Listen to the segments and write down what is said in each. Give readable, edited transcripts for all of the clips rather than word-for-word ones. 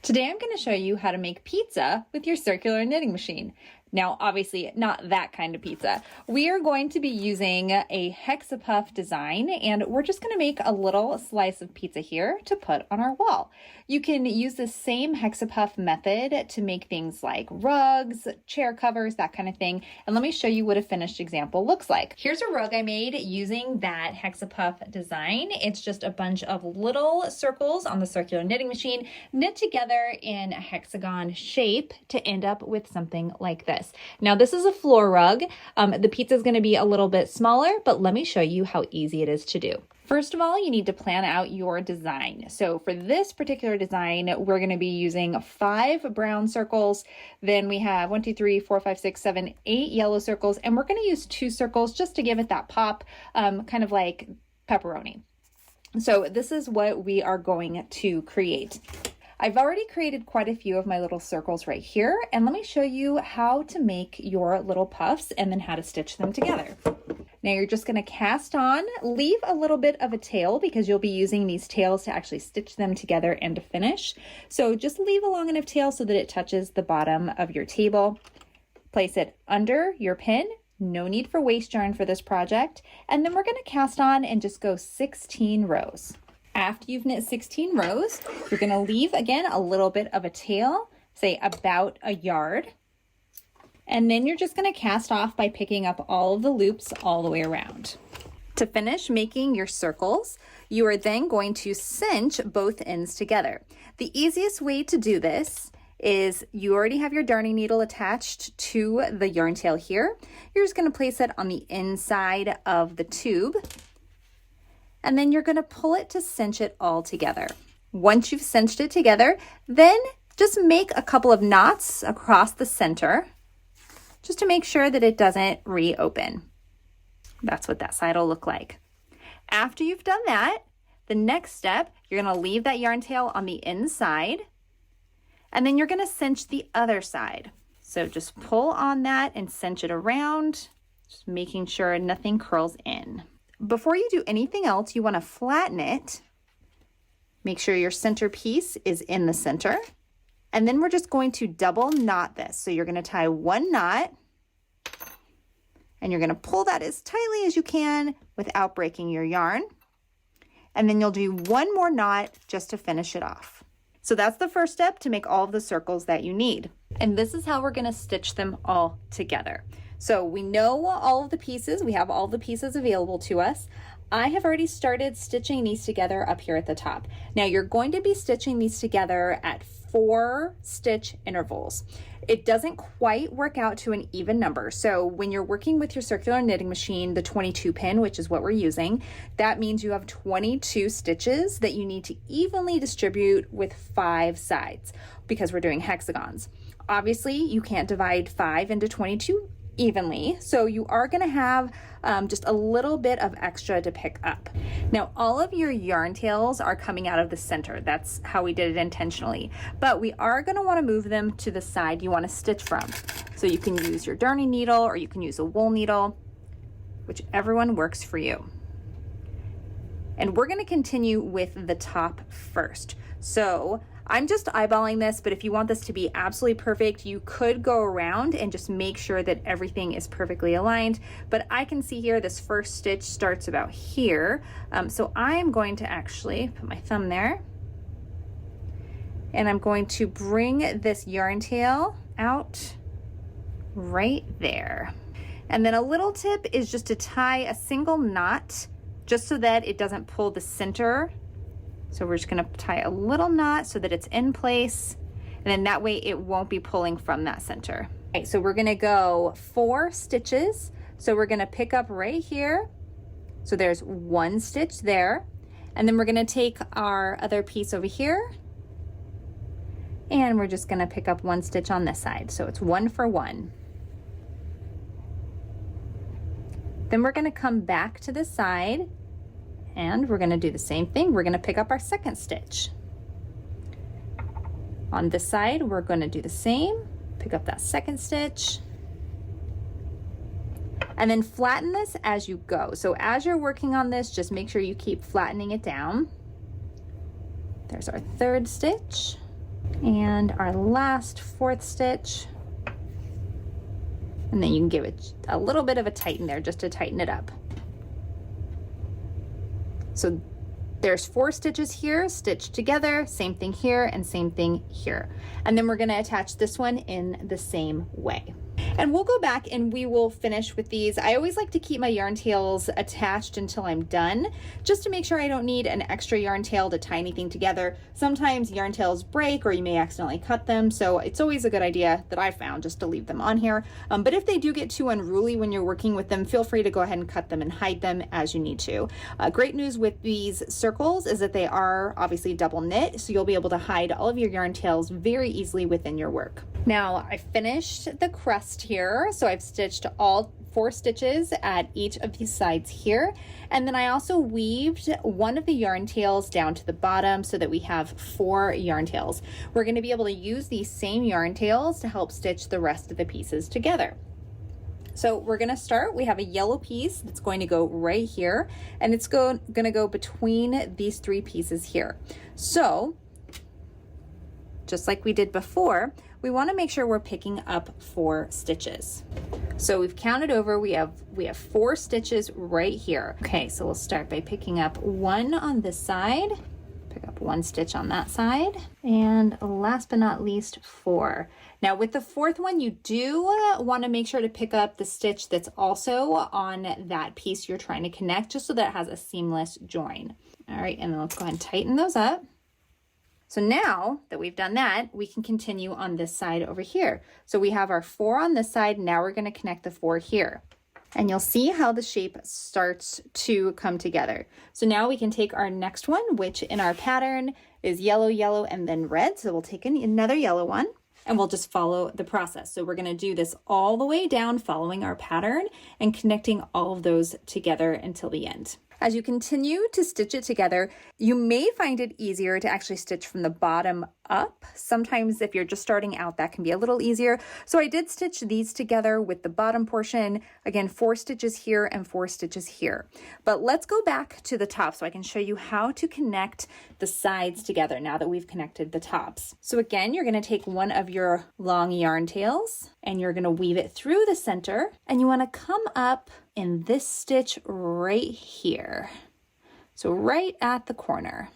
Today I'm going to show you how to make pizza with your circular knitting machine. Now, obviously not that kind of pizza. We are going to be using a hexapuff design, and we're just going to make a little slice of pizza here to put on our wall. You can use the same hexapuff method to make things like rugs, chair covers, that kind of thing. And let me show you what a finished example looks like. Here's a rug I made using that hexapuff design. It's just a bunch of little circles on the circular knitting machine knit together in a hexagon shape to end up with something like this. Now this is a floor rug. The pizza is going to be a little bit smaller, but let me show you how easy it is to do. First of all, you need to plan out your design. So for this particular design, we're going to be using 5 brown circles. Then we have 1, 2, 3, 4, 5, 6, 7, 8 yellow circles, and we're going to use 2 circles just to give it that pop, kind of like pepperoni. So this is what we are going to create. I've already created quite a few of my little circles right here, and let me show you how to make your little puffs and then how to stitch them together. Now you're just going to cast on, leave a little bit of a tail because you'll be using these tails to actually stitch them together and to finish. So just leave a long enough tail so that it touches the bottom of your table. Place it under your pin. No need for waste yarn for this project. And then we're going to cast on and just go 16 rows. After you've knit 16 rows, you're going to leave, again, a little bit of a tail, say about a yard. And then you're just going to cast off by picking up all of the loops all the way around. To finish making your circles, you are then going to cinch both ends together. The easiest way to do this is you already have your darning needle attached to the yarn tail here. You're just going to place it on the inside of the tube. And then you're going to pull it to cinch it all together. Once you've cinched it together, then just make a couple of knots across the center just to make sure that it doesn't reopen. That's what that side will look like. After you've done that, the next step, you're going to leave that yarn tail on the inside, and then you're going to cinch the other side. So just pull on that and cinch it around, just making sure nothing curls in. Before you do anything else, you want to flatten it. Make sure your center piece is in the center. And then we're just going to double knot this. So you're going to tie 1 knot, and you're going to pull that as tightly as you can without breaking your yarn. And then you'll do 1 more knot just to finish it off. So that's the first step to make all of the circles that you need. And this is how we're going to stitch them all together. So we know all of the pieces, we have all the pieces available to us. I have already started stitching these together up here at the top. Now you're going to be stitching these together at 4 stitch intervals. It doesn't quite work out to an even number. So when you're working with your circular knitting machine, the 22 pin, which is what we're using, that means you have 22 stitches that you need to evenly distribute with 5 sides because we're doing hexagons. Obviously, you can't divide 5 into 22 evenly, so you are going to have just a little bit of extra to pick up. Now all of your yarn tails are coming out of the center. That's how we did it intentionally, but we are going to want to move them to the side you want to stitch from. So you can use your darning needle or you can use a wool needle, whichever one works for you. And we're going to continue with the top first. So I'm just eyeballing this, but if you want this to be absolutely perfect, you could go around and just make sure that everything is perfectly aligned. But I can see here this first stitch starts about here. So I'm going to actually put my thumb there. And I'm going to bring this yarn tail out right there. And then a little tip is just to tie a single knot just so that it doesn't pull the center. So we're just going to tie a little knot so that it's in place, and then that way it won't be pulling from that center. Okay, so we're going to go 4 stitches. So we're going to pick up right here. So there's 1 stitch there, and then we're going to take our other piece over here, and we're just going to pick up 1 stitch on this side. So it's 1 for 1. Then we're going to come back to the side. And we're going to do the same thing. We're going to pick up our 2nd stitch. On this side, we're going to do the same. Pick up that 2nd stitch. And then flatten this as you go. So as you're working on this, just make sure you keep flattening it down. There's our 3rd stitch. And our last fourth stitch. And then you can give it a little bit of a tighten there just to tighten it up. So there's 4 stitches here stitched together, same thing here and same thing here. And then we're going to attach this one in the same way. And we'll go back and we will finish with these. I always like to keep my yarn tails attached until I'm done, just to make sure I don't need an extra yarn tail to tie anything together. Sometimes yarn tails break or you may accidentally cut them, so it's always a good idea that I found just to leave them on here. But if they do get too unruly when you're working with them, feel free to go ahead and cut them and hide them as you need to. Great news with these circles is that they are obviously double knit, so you'll be able to hide all of your yarn tails very easily within your work. Now I finished the crust here, so I've stitched all 4 stitches at each of these sides here, and then I also weaved one of the yarn tails down to the bottom so that we have 4 yarn tails. We're going to be able to use these same yarn tails to help stitch the rest of the pieces together. So we're going to start, we have a yellow piece that's going to go right here, and it's going to go between these 3 pieces here. So just like we did before, we want to make sure we're picking up 4 stitches. So we've counted over, we have 4 stitches right here. Okay, so we'll start by picking up 1 on this side, pick up 1 stitch on that side, and last but not least 4. Now with the 4th one, you do want to make sure to pick up the stitch that's also on that piece you're trying to connect, just so that it has a seamless join. All right, and then let's go ahead and tighten those up. So now that we've done that, we can continue on this side over here. So we have our 4 on this side. Now we're going to connect the 4 here. And you'll see how the shape starts to come together. So now we can take our next one, which in our pattern is yellow, yellow, and then red. So we'll take another yellow one and we'll just follow the process. So we're going to do this all the way down, following our pattern and connecting all of those together until the end. As you continue to stitch it together, you may find it easier to actually stitch from the bottom up. Sometimes if you're just starting out, that can be a little easier. So I did stitch these together with the bottom portion. Again, 4 stitches here and 4 stitches here. But let's go back to the top so I can show you how to connect the sides together now that we've connected the tops. So again, you're going to take one of your long yarn tails and you're going to weave it through the center, and you want to come up in this stitch right here. So right at the corner.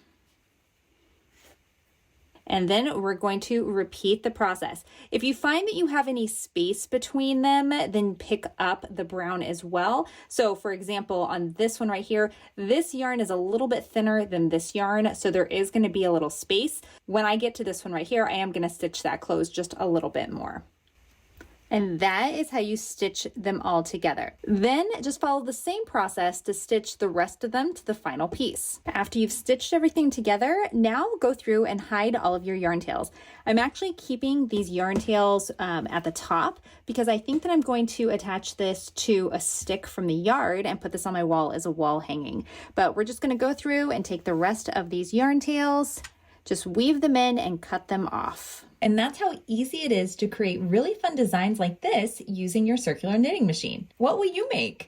And then we're going to repeat the process. If you find that you have any space between them, then pick up the brown as well. So for example, on this one right here, this yarn is a little bit thinner than this yarn, so there is going to be a little space. When I get to this one right here, I am going to stitch that closed just a little bit more. And that is how you stitch them all together. Then just follow the same process to stitch the rest of them to the final piece. After you've stitched everything together, now go through and hide all of your yarn tails. I'm actually keeping these yarn tails at the top because I think that I'm going to attach this to a stick from the yard and put this on my wall as a wall hanging. But we're just going to go through and take the rest of these yarn tails, just weave them in and cut them off. And that's how easy it is to create really fun designs like this using your circular knitting machine. What will you make?